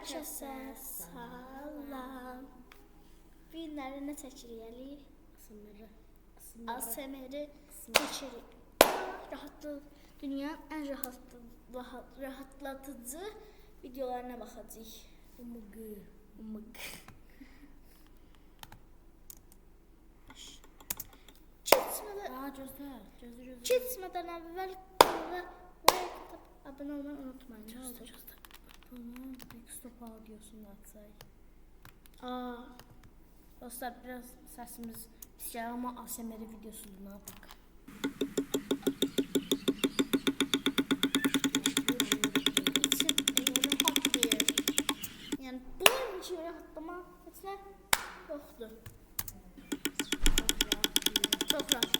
Herkese salam. Günləri nə çəkirik? ASMR-i çəkirik. Rahatlıq, dünyanın ən rahatlatıcı videolarına baxacağıq. Umıq. Keçmədən əvvəl kanala like atıp abone olmayı unutmayın. Tamam, stop audiosunu açsay. Dostlar biraz səsimiz pis gəlir amma ASMR videosuna bax. Yəni bunun kimi rahatlama heç nə yoxdur. Çok rahat.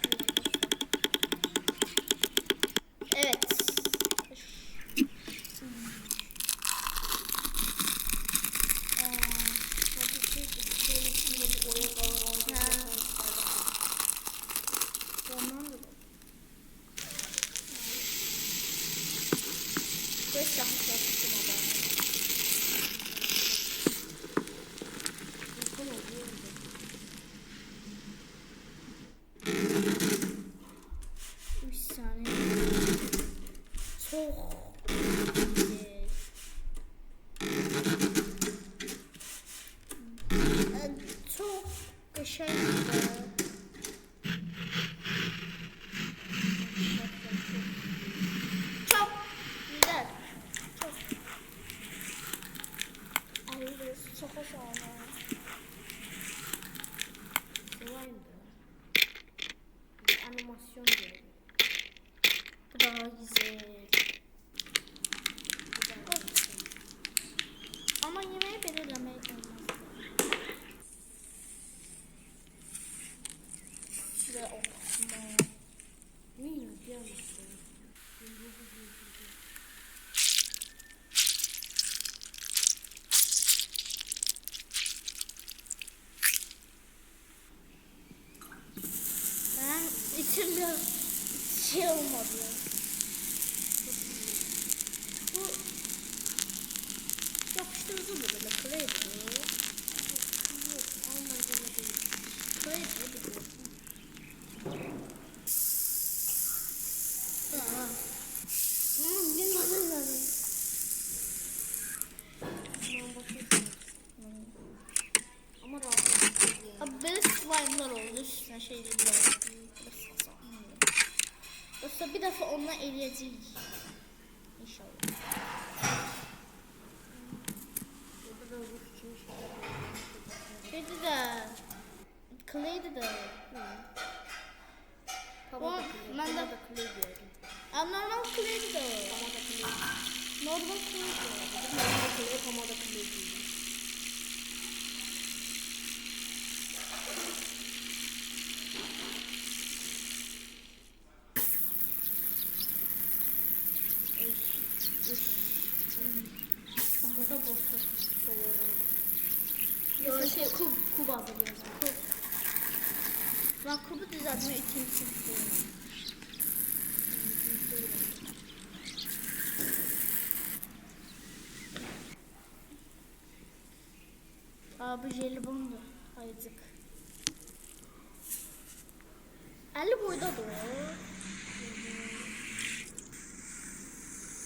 Evet. Çok hoş oldu. Animasyon diyorum. Bu daha güzel. Ama yemeği belirlemeyi olmaz. Şuraya okutma. Niye diyemezsin? İçimde şey olmadı. Bu yapıştırıcı mı böyle? Kredi. Yok, almayacağım değil. Kredi biliyorsun. Ama rahat. Abi böyle slime'lar oldu üstüne şey dediler. Yoksa bir defa onunla eləyəcəyik. İnşallah. Şeydi də, Clay'di də. Ben de Clay diyordum. Normal Clay'di də. Pamada Clay. Normal Clay'di. Pamada Clay, Pamada Clay diyordum. Burada boşta. Yok şey kub hazırlıyoruz. Kub. Ben kubu düzeltme ikincisi istiyorum. Bu jelibondu. Ayıcık. 50 boydadır o.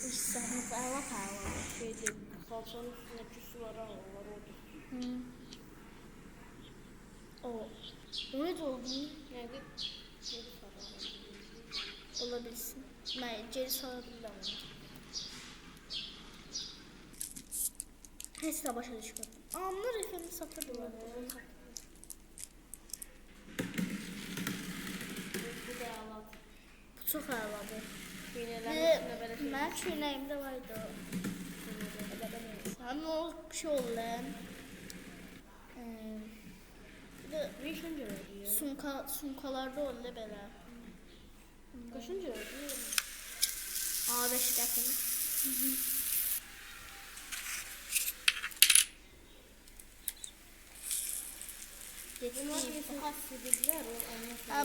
İşte Allah Şeydi, salçanın üstüne küsü var ama onlar oldu. O ne oldu? Yani Olabilirsin. Ben geri sarabilirim onu. Neyse başa düşmedim. Onlar efendim satırdılar. bu da ağlat. Bu çok ağladı. Ben çöynəyimdə vardı. Ama o bir şey oldu lan. Beşinci öyle. Sunkalarda oldu belə. Kaçıncı öyle? A5'dəkin. Bunlar bir hastediler o.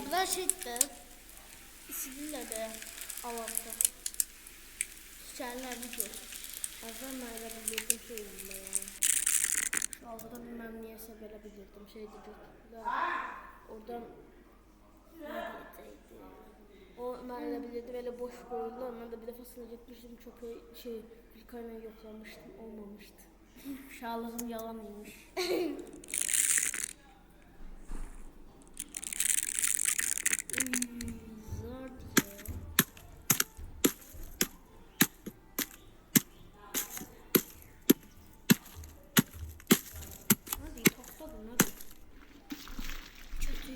Bunlar şeydi. İsilirlər də alavda. Çiçəklər video. Azam ayrı bir şey yani. yapmıştım şeydi YouTube'da. Oradan o ben elə bilirdim elə boş qoyurlar. Mən də bir dəfəsində getmişdim çöpə Gülkayla yoxlamışdım, olmamışdı. Uşaqlığım yalan imiş. Zor diyor. Hadi topladın hadi. Kötü.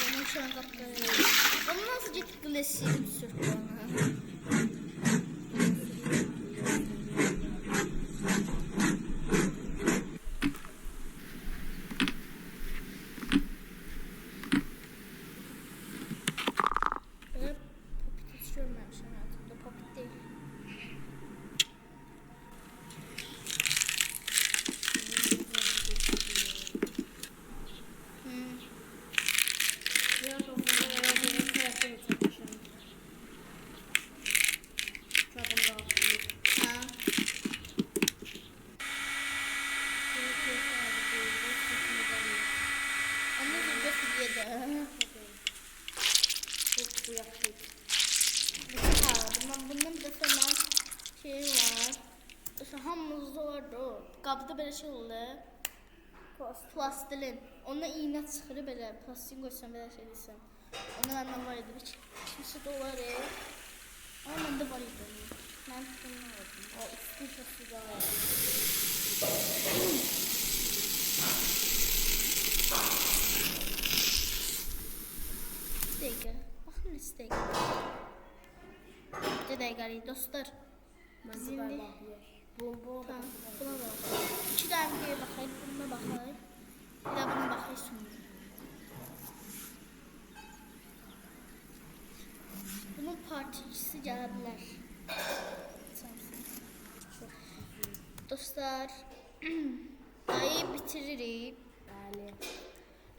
Onu şu an kaptırıyorum. Onu nasıl gidip klasik sürdü ona? Ben popit hiç görmemişim hayatımda. Popit değil. Biraz onlara benim tarafımı çekmişim. Çabuk rahatsız. Ha. Onu da götürüyordu. Çok bu yakışık. Bundan bir defa ben şey var. İşte hamımızda vardı o. Qabda belə şey oldu. Plastilin. Onunla iğne çıxırı belə. Plastilin qoysan belə şey deyirsən. Onun anlamı var idi. $2 dolar. Ama məndə var idi. Mən bundan aldım. O üstü çok güzel. Dəqiqə. Baxın nə dəqiqə. Bir dəqiqə dostlar. Bence galiba bu Tamam, buna bak. İki tane bir bakayım, buna bakayım. Bir de buna bakayım sonra. Bunun parçacısı geldiler. Dostlar, dayı bitiririk. Yani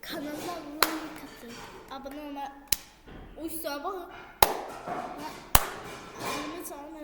Kanala like atın. Abone olma. Uy, sabah. Elimi çalma.